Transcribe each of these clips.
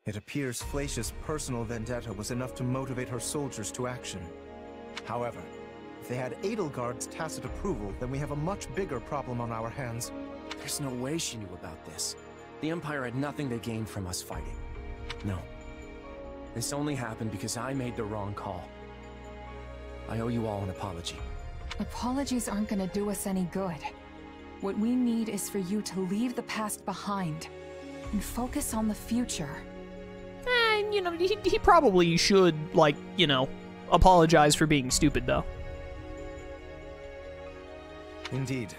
It appears Flacia's personal vendetta was enough to motivate her soldiers to action. However, if they had Edelgard's tacit approval, then we have a much bigger problem on our hands. There's no way she knew about this. The Empire had nothing to gain from us fighting. No. This only happened because I made the wrong call. I owe you all an apology. Apologies aren't gonna do us any good. What we need is for you to leave the past behind and focus on the future. You know, he probably should, like, you know, apologize for being stupid, though. Indeed.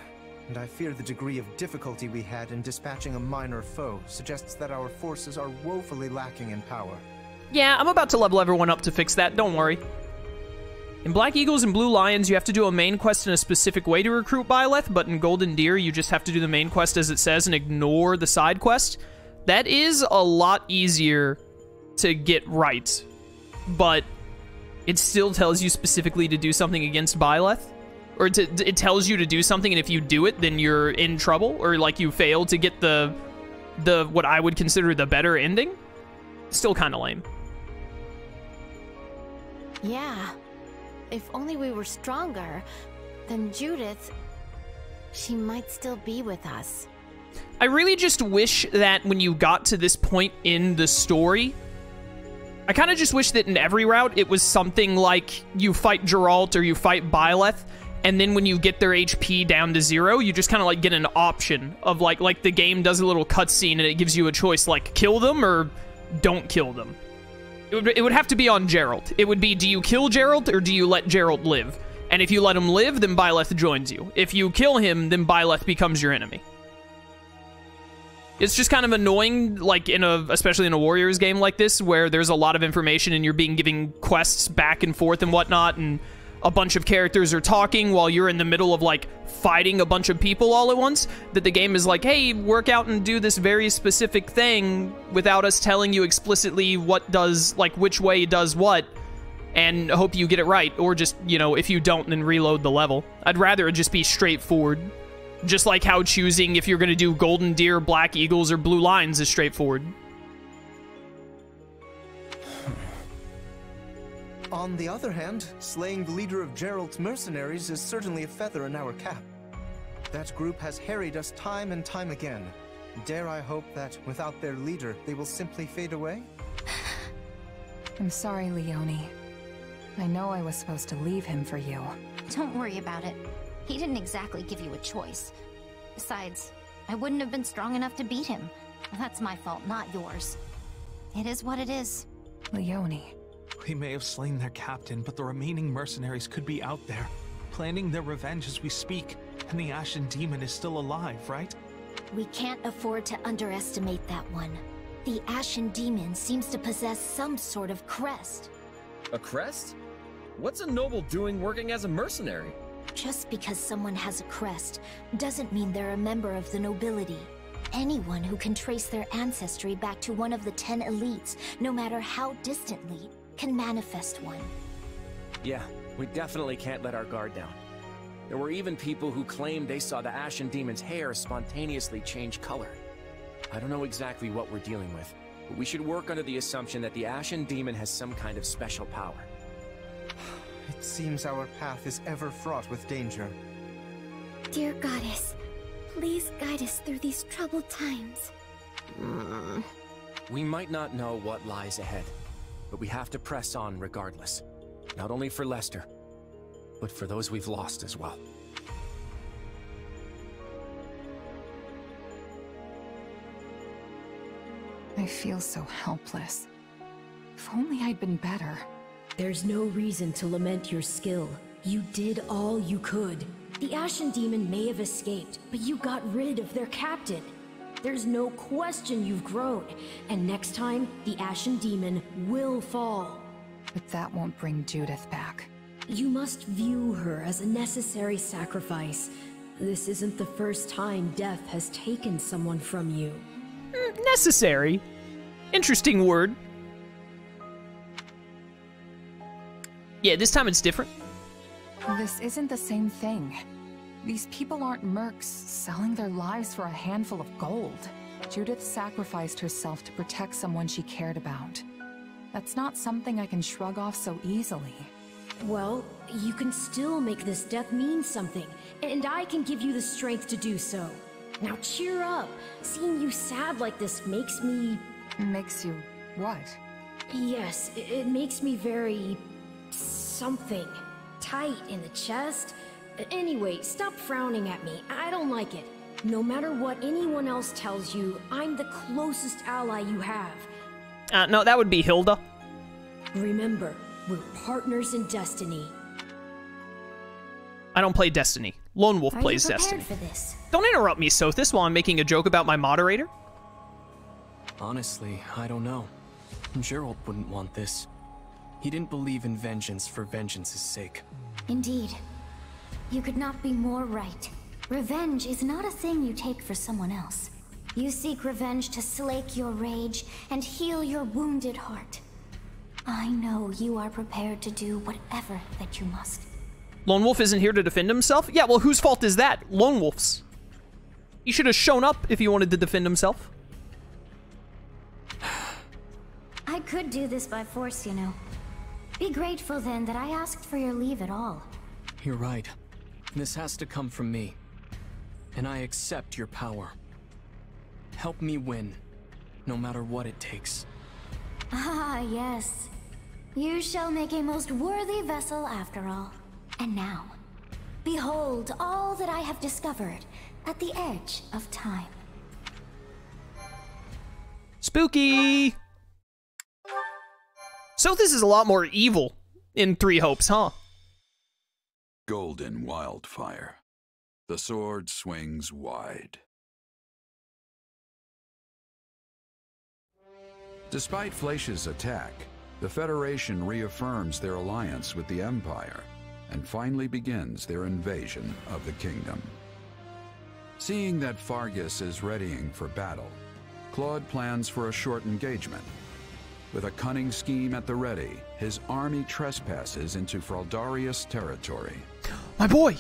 And I fear the degree of difficulty we had in dispatching a minor foe suggests that our forces are woefully lacking in power. Yeah, I'm about to level everyone up to fix that, don't worry. In Black Eagles and Blue Lions, you have to do a main quest in a specific way to recruit Byleth, but in Golden Deer, you just have to do the main quest as it says and ignore the side quest. That is a lot easier to get right, but it still tells you specifically to do something against Byleth. Or it tells you to do something, and if you do it, then you're in trouble, or like you fail to get the what I would consider the better ending. Still kind of lame. Yeah. If only we were stronger, then Judith, she might still be with us. I really just wish that when you got to this point in the story, I kind of just wish that in every route it was something like you fight Geralt or you fight Byleth, and then when you get their HP down to 0, you just kind of like get an option of like the game does a little cutscene and it gives you a choice, like kill them or don't kill them. It would have to be on Geralt. It would be, do you kill Geralt or do you let Geralt live? And if you let him live, then Byleth joins you. If you kill him, then Byleth becomes your enemy. It's just kind of annoying, like especially in a Warriors game like this, where there's a lot of information and you're being given quests back and forth and whatnot, and a bunch of characters are talking while you're in the middle of like fighting a bunch of people all at once, that the game is like, hey, work out and do this very specific thing without us telling you explicitly what does, like which way does what, and hope you get it right, or just, you know, if you don't, then reload the level. I'd rather it just be straightforward. Just like how choosing if you're going to do Golden Deer, Black Eagles, or Blue Lions is straightforward. On the other hand, slaying the leader of Geralt's mercenaries is certainly a feather in our cap. That group has harried us time and time again. Dare I hope that without their leader, they will simply fade away? I'm sorry, Leonie. I know I was supposed to leave him for you. Don't worry about it. He didn't exactly give you a choice. Besides, I wouldn't have been strong enough to beat him. That's my fault, not yours. It is what it is. Leonie. We may have slain their captain, but the remaining mercenaries could be out there, planning their revenge as we speak, and the Ashen Demon is still alive, right? We can't afford to underestimate that one. The Ashen Demon seems to possess some sort of crest. A crest? What's a noble doing working as a mercenary? Just because someone has a crest doesn't mean they're a member of the nobility. Anyone who can trace their ancestry back to one of the 10 elites, no matter how distantly, can manifest one. Yeah, we definitely can't let our guard down. There were even people who claimed they saw the Ashen Demon's hair spontaneously change color. I don't know exactly what we're dealing with, but we should work under the assumption that the Ashen Demon has some kind of special power. It seems our path is ever fraught with danger. Dear Goddess, please guide us through these troubled times. We might not know what lies ahead, but we have to press on regardless. Not only for Lester, but for those we've lost as well. I feel so helpless. If only I'd been better. There's no reason to lament your skill. You did all you could. The Ashen Demon may have escaped, but you got rid of their captain. There's no question you've grown, and next time, the Ashen Demon will fall. But that won't bring Judith back. You must view her as a necessary sacrifice. This isn't the first time death has taken someone from you. Necessary? Interesting word. Yeah, this time it's different. This isn't the same thing. These people aren't mercs selling their lives for a handful of gold. Judith sacrificed herself to protect someone she cared about. That's not something I can shrug off so easily. Well, you can still make this death mean something, and I can give you the strength to do so. Now cheer up. Seeing you sad like this makes me... Makes you what? Yes, it makes me very... something. Tight in the chest. Anyway, stop frowning at me. I don't like it. No matter what anyone else tells you, I'm the closest ally you have. No, that would be Hilda. Remember, we're partners in destiny. I don't play Destiny. Lone Wolf plays Destiny. For this? Don't interrupt me, Sothis, while I'm making a joke about my moderator. Honestly, I don't know. Gerald wouldn't want this. He didn't believe in vengeance for vengeance's sake. Indeed. You could not be more right. Revenge is not a thing you take for someone else. You seek revenge to slake your rage and heal your wounded heart. I know you are prepared to do whatever that you must. Lone Wolf isn't here to defend himself? Yeah, well, whose fault is that? Lone Wolf's. He should have shown up if he wanted to defend himself. I could do this by force, you know. Be grateful then that I asked for your leave at all. You're right. This has to come from me. And I accept your power. Help me win, no matter what it takes. Ah, yes. You shall make a most worthy vessel after all. And now, behold all that I have discovered at the edge of time. Spooky! Sothis is a lot more evil in Three Hopes, huh? Golden wildfire. The sword swings wide. Despite Flaish's attack, the Federation reaffirms their alliance with the Empire and finally begins their invasion of the kingdom. Seeing that Fargus is readying for battle, Claude plans for a short engagement. With a cunning scheme at the ready, his army trespasses into Fraldarius territory. My boy!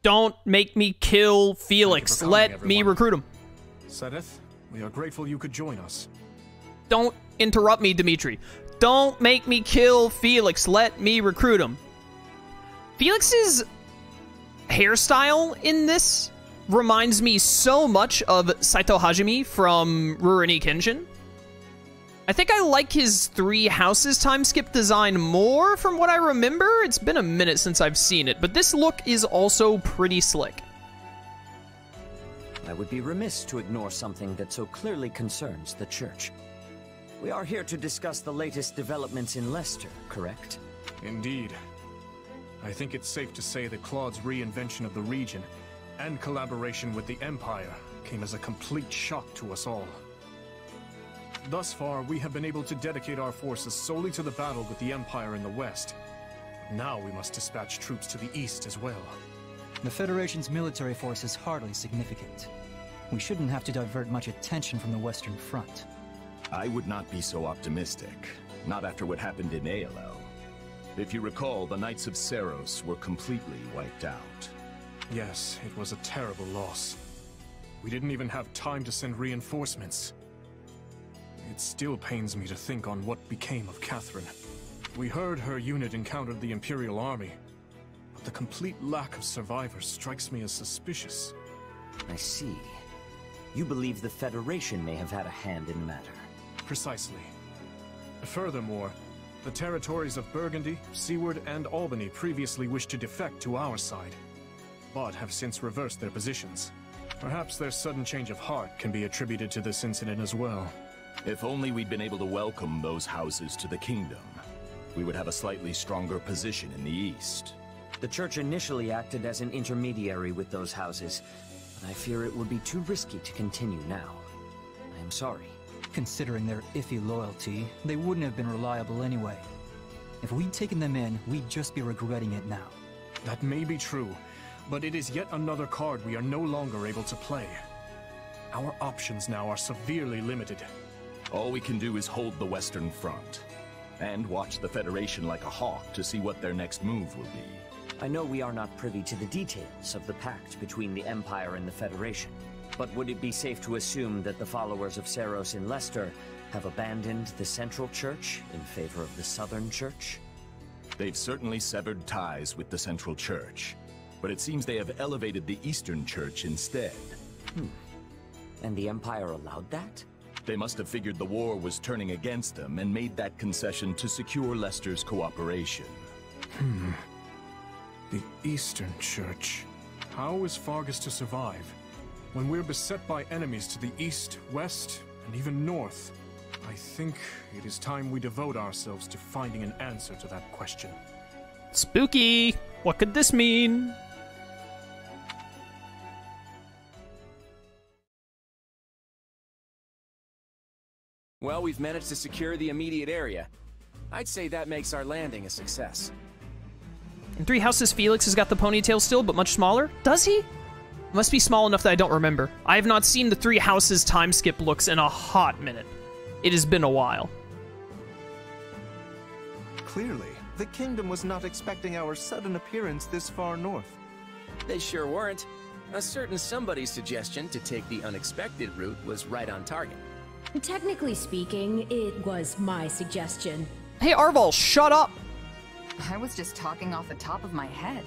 Don't make me kill Felix. Let me recruit him. Sedith, we are grateful you could join us. Don't interrupt me, Dimitri. Don't make me kill Felix. Let me recruit him. Felix's hairstyle in this reminds me so much of Saito Hajime from Rurouni Kenshin. I think I like his Three Houses time skip design more from what I remember. It's been a minute since I've seen it, but this look is also pretty slick. I would be remiss to ignore something that so clearly concerns the Church. We are here to discuss the latest developments in Leicester, correct? Indeed. I think it's safe to say that Claude's reinvention of the region and collaboration with the Empire came as a complete shock to us all. Thus far, we have been able to dedicate our forces solely to the battle with the Empire in the west. Now we must dispatch troops to the east as well. The Federation's military force is hardly significant. We shouldn't have to divert much attention from the Western Front. I would not be so optimistic, not after what happened in ALL. If you recall, the Knights of Seros were completely wiped out. Yes, it was a terrible loss. We didn't even have time to send reinforcements. It still pains me to think on what became of Catherine. We heard her unit encountered the Imperial Army, but the complete lack of survivors strikes me as suspicious. I see. You believe the Federation may have had a hand in the matter. Precisely. Furthermore, the territories of Burgundy, Seward, and Albany previously wished to defect to our side, but have since reversed their positions. Perhaps their sudden change of heart can be attributed to this incident as well. If only we'd been able to welcome those houses to the kingdom, we would have a slightly stronger position in the east. The Church initially acted as an intermediary with those houses, but I fear it would be too risky to continue now. I am sorry. Considering their iffy loyalty, they wouldn't have been reliable anyway. If we'd taken them in, we'd just be regretting it now. That may be true, but it is yet another card we are no longer able to play. Our options now are severely limited. All we can do is hold the Western Front, and watch the Federation like a hawk to see what their next move will be. I know we are not privy to the details of the pact between the Empire and the Federation. But would it be safe to assume that the followers of Seiros in Leicester have abandoned the Central Church in favor of the Southern Church? They've certainly severed ties with the Central Church, but it seems they have elevated the Eastern Church instead. And the Empire allowed that? They must have figured the war was turning against them and made that concession to secure Leicester's cooperation. The Eastern Church. How is Fargus to survive? When we're beset by enemies to the east, west, and even north, I think it is time we devote ourselves to finding an answer to that question. Spooky! What could this mean? Well, we've managed to secure the immediate area. I'd say that makes our landing a success. In Three Houses, Felix has got the ponytail still, but much smaller. Does he? Must be small enough that I don't remember. I have not seen the Three Houses time skip looks in a hot minute. It has been a while. Clearly, the kingdom was not expecting our sudden appearance this far north. They sure weren't. A certain somebody's suggestion to take the unexpected route was right on target. Technically speaking, it was my suggestion. Hey, Arval, shut up! I was just talking off the top of my head.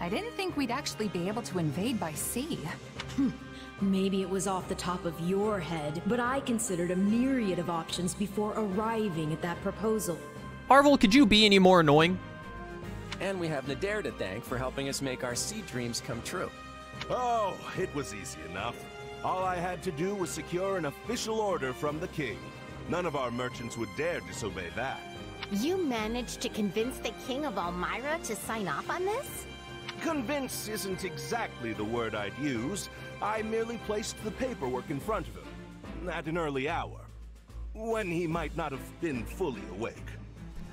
I didn't think we'd actually be able to invade by sea. Maybe it was off the top of your head, but I considered a myriad of options before arriving at that proposal. Arval, could you be any more annoying? And we have Nadir to thank for helping us make our sea dreams come true. Oh, it was easy enough. All I had to do was secure an official order from the king. None of our merchants would dare disobey that. You managed to convince the King of Elmyra to sign off on this? Convince isn't exactly the word I'd use. I merely placed the paperwork in front of him, at an early hour, when he might not have been fully awake.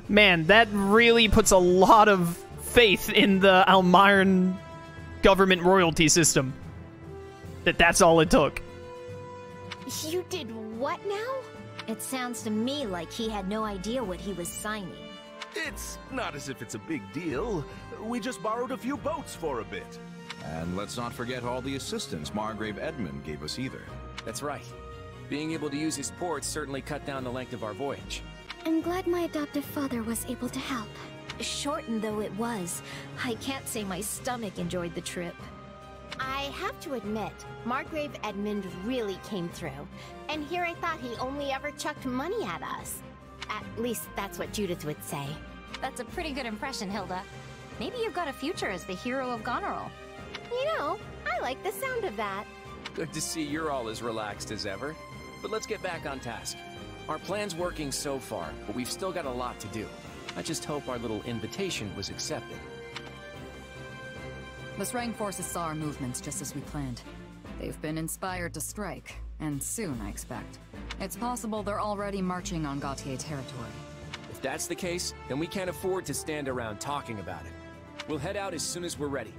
Man, that really puts a lot of faith in the Elmyran government royalty system. That's all it took. You did what now? It sounds to me like he had no idea what he was signing. It's not as if it's a big deal. We just borrowed a few boats for a bit. And let's not forget all the assistance Margrave Edmund gave us either. That's right. Being able to use his ports certainly cut down the length of our voyage. I'm glad my adoptive father was able to help. Shortened though it was, I can't say my stomach enjoyed the trip. I have to admit, Margrave Edmund really came through. And here I thought he only ever chucked money at us. At least that's what Judith would say. That's a pretty good impression, Hilda. Maybe you've got a future as the hero of Goneril. You know, I like the sound of that. Good to see you're all as relaxed as ever. But let's get back on task. Our plan's working so far, but we've still got a lot to do. I just hope our little invitation was accepted. The Srang forces saw our movements just as we planned. They've been inspired to strike, and soon, I expect. It's possible they're already marching on Gautier territory. If that's the case, then we can't afford to stand around talking about it. We'll head out as soon as we're ready.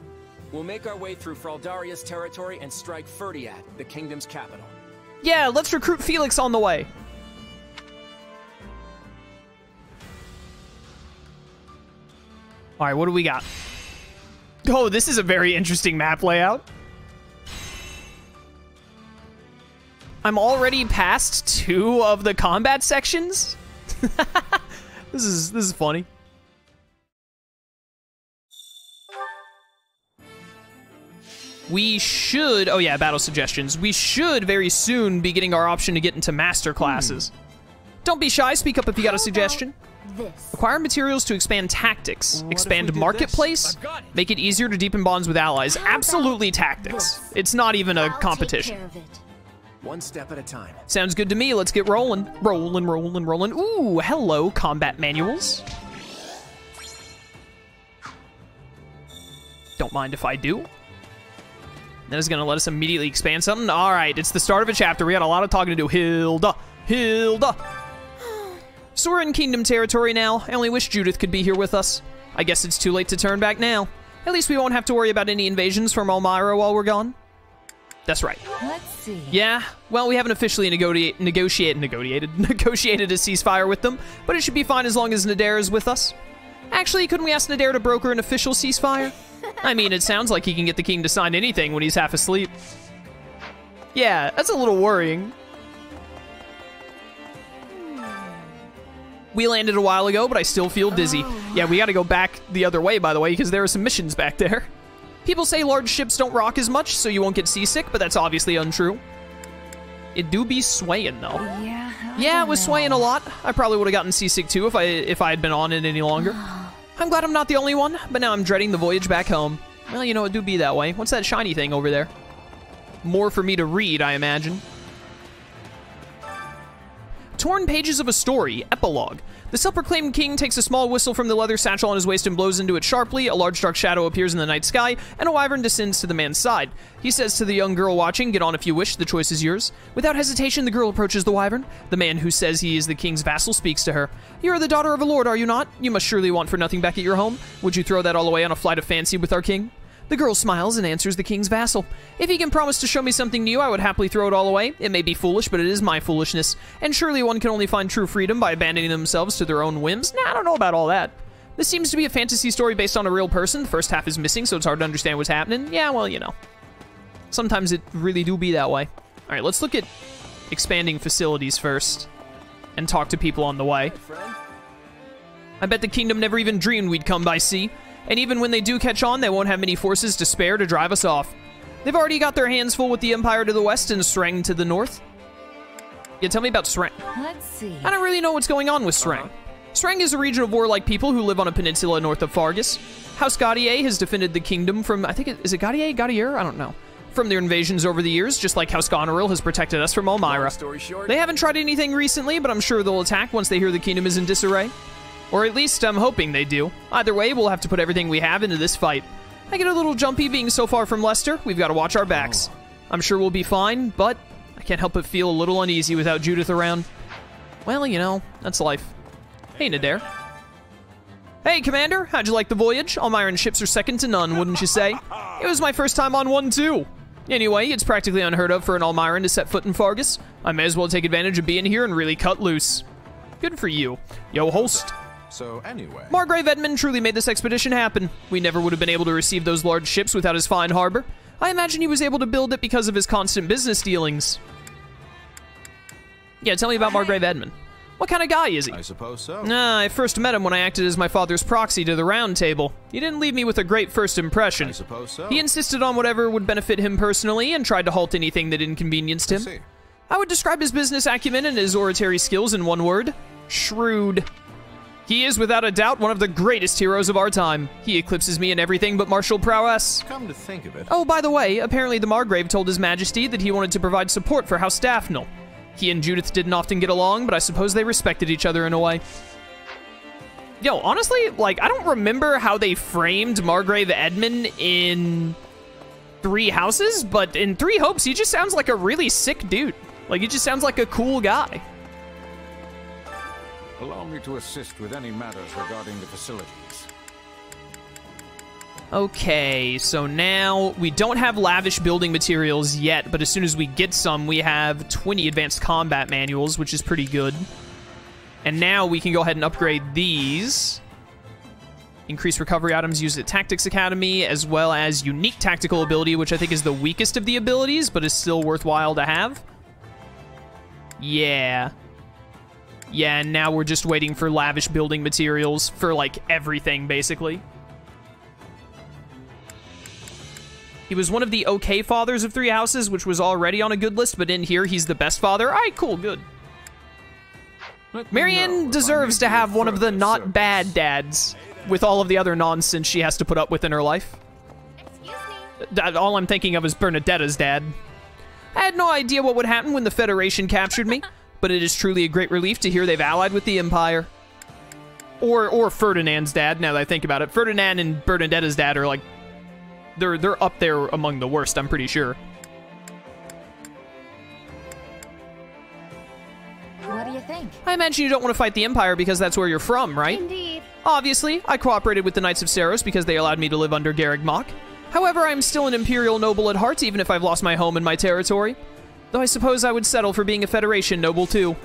We'll make our way through Fraldaria's territory and strike Ferdiad, the kingdom's capital. Yeah, let's recruit Felix on the way. Alright, what do we got? Oh, this is a very interesting map layout. I'm already past 2 of the combat sections. This is funny. We should, oh yeah, battle suggestions. We should very soon be getting our option to get into master classes. Don't be shy, speak up if you got a suggestion. This. Acquire materials to expand tactics. Expand marketplace. Make it easier to deepen bonds with allies. Absolutely tactics. It's not even a competition. One step at a time. Sounds good to me. Let's get rolling. Rolling, rolling, rolling. Ooh, hello, combat manuals. Don't mind if I do. That is going to let us immediately expand something. All right, it's the start of a chapter. We got a lot of talking to do. Hilda. Hilda. So we're in Kingdom territory now. I only wish Judith could be here with us. I guess it's too late to turn back now. At least we won't have to worry about any invasions from Elmyra while we're gone. That's right. Let's see. Yeah, well, we haven't officially negotiated a ceasefire with them, but it should be fine as long as Nadir is with us. Actually, couldn't we ask Nadir to broker an official ceasefire? I mean, it sounds like he can get the king to sign anything when he's half asleep. Yeah, that's a little worrying. We landed a while ago, but I still feel dizzy. Yeah, we gotta go back the other way, by the way, because there are some missions back there. People say large ships don't rock as much, so you won't get seasick, but that's obviously untrue. It do be swaying, though. Yeah, it was swaying a lot. I probably would have gotten seasick, too, if I had been on it any longer. I'm glad I'm not the only one, but now I'm dreading the voyage back home. Well, you know, it do be that way. What's that shiny thing over there? More for me to read, I imagine. Torn pages of a story, epilogue. The self-proclaimed king takes a small whistle from the leather satchel on his waist and blows into it sharply. A large dark shadow appears in the night sky, and a wyvern descends to the man's side. He says to the young girl watching, "Get on if you wish, the choice is yours." Without hesitation, the girl approaches the wyvern. The man who says he is the king's vassal speaks to her. "You are the daughter of a lord, are you not? You must surely want for nothing back at your home. Would you throw that all away on a flight of fancy with our king?" The girl smiles and answers the king's vassal. "If he can promise to show me something new, I would happily throw it all away. It may be foolish, but it is my foolishness. And surely one can only find true freedom by abandoning themselves to their own whims. Nah, I don't know about all that. This seems to be a fantasy story based on a real person. The first half is missing, so it's hard to understand what's happening. Yeah, well, you know. Sometimes it really do be that way. All right, let's look at expanding facilities first and talk to people on the way. I bet the kingdom never even dreamed we'd come by sea. And even when they do catch on, they won't have many forces to spare to drive us off. They've already got their hands full with the Empire to the west and Sreng to the north. Yeah, tell me about Sreng. Let's see. I don't really know what's going on with Sreng. Sreng is a region of warlike people who live on a peninsula north of Fargus. House Gaudier has defended the kingdom from, I think, is it Gaudier? Gaudier? I don't know. From their invasions over the years, just like House Goneril has protected us from Elmira. They haven't tried anything recently, but I'm sure they'll attack once they hear the kingdom is in disarray. Or at least I'm hoping they do. Either way, we'll have to put everything we have into this fight. I get a little jumpy being so far from Leicester. We've got to watch our backs. I'm sure we'll be fine, but I can't help but feel a little uneasy without Judith around. Well, you know, that's life. Hey, Nader. Hey, Commander. How'd you like the voyage? Elmiran ships are second to none, wouldn't you say? It was my first time on one, too. Anyway, it's practically unheard of for an Elmiran to set foot in Fargus. I may as well take advantage of being here and really cut loose. Good for you. Yo, host. So anyway... Margrave Edmund truly made this expedition happen. We never would have been able to receive those large ships without his fine harbor. I imagine he was able to build it because of his constant business dealings. Yeah, tell me about Margrave Edmund. What kind of guy is he? I suppose so. I first met him when I acted as my father's proxy to the Round Table. He didn't leave me with a great first impression. I suppose so. He insisted on whatever would benefit him personally and tried to halt anything that inconvenienced him. I would describe his business acumen and his oratory skills in one word: shrewd. He is, without a doubt, one of the greatest heroes of our time. He eclipses me in everything but martial prowess. Come to think of it... Oh, by the way, apparently the Margrave told His Majesty that he wanted to provide support for House Daphne. He and Judith didn't often get along, but I suppose they respected each other in a way. Yo, honestly, like, I don't remember how they framed Margrave Edmund in Three Houses, but in Three Hopes, he just sounds like a really sick dude. Like, he just sounds like a cool guy. Allow me to assist with any matters regarding the facilities. Okay, so now we don't have lavish building materials yet, but as soon as we get some, we have 20 advanced combat manuals, which is pretty good. And now we can go ahead and upgrade these. Increase recovery items used at Tactics Academy, as well as unique tactical ability, which I think is the weakest of the abilities, but is still worthwhile to have. Yeah. Yeah, and now we're just waiting for lavish building materials for, like, everything, basically. He was one of the okay fathers of Three Houses, which was already on a good list, but in here, he's the best father. All right, cool, good. Marianne deserves to have one of the not bad dads with all of the other nonsense she has to put up with in her life. All I'm thinking of is Bernadetta's dad. I had no idea what would happen when the Federation captured me, but it is truly a great relief to hear they've allied with the Empire. Or Ferdinand's dad, now that I think about it. Ferdinand and Bernadetta's dad are like, they're up there among the worst, I'm pretty sure. What do you think? I imagine you don't want to fight the Empire because that's where you're from, right? Indeed. Obviously, I cooperated with the Knights of Seiros because they allowed me to live under Garreg Mach. However, I'm still an Imperial noble at heart, even if I've lost my home and my territory. Though I suppose I would settle for being a Federation noble, too.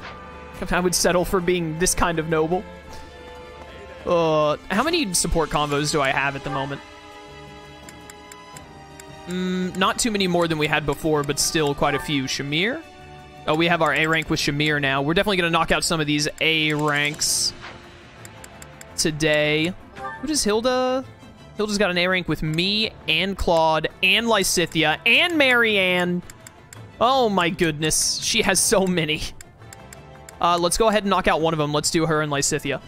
I would settle for being this kind of noble. How many support combos do I have at the moment? Not too many more than we had before, but still quite a few. Shamir? Oh, we have our A rank with Shamir now. We're definitely going to knock out some of these A ranks today. What is Hilda? Hilda's got an A rank with me and Claude and Lysithia and Marianne. Oh my goodness. She has so many. Let's go ahead and knock out one of them. Let's do her and Lysithia.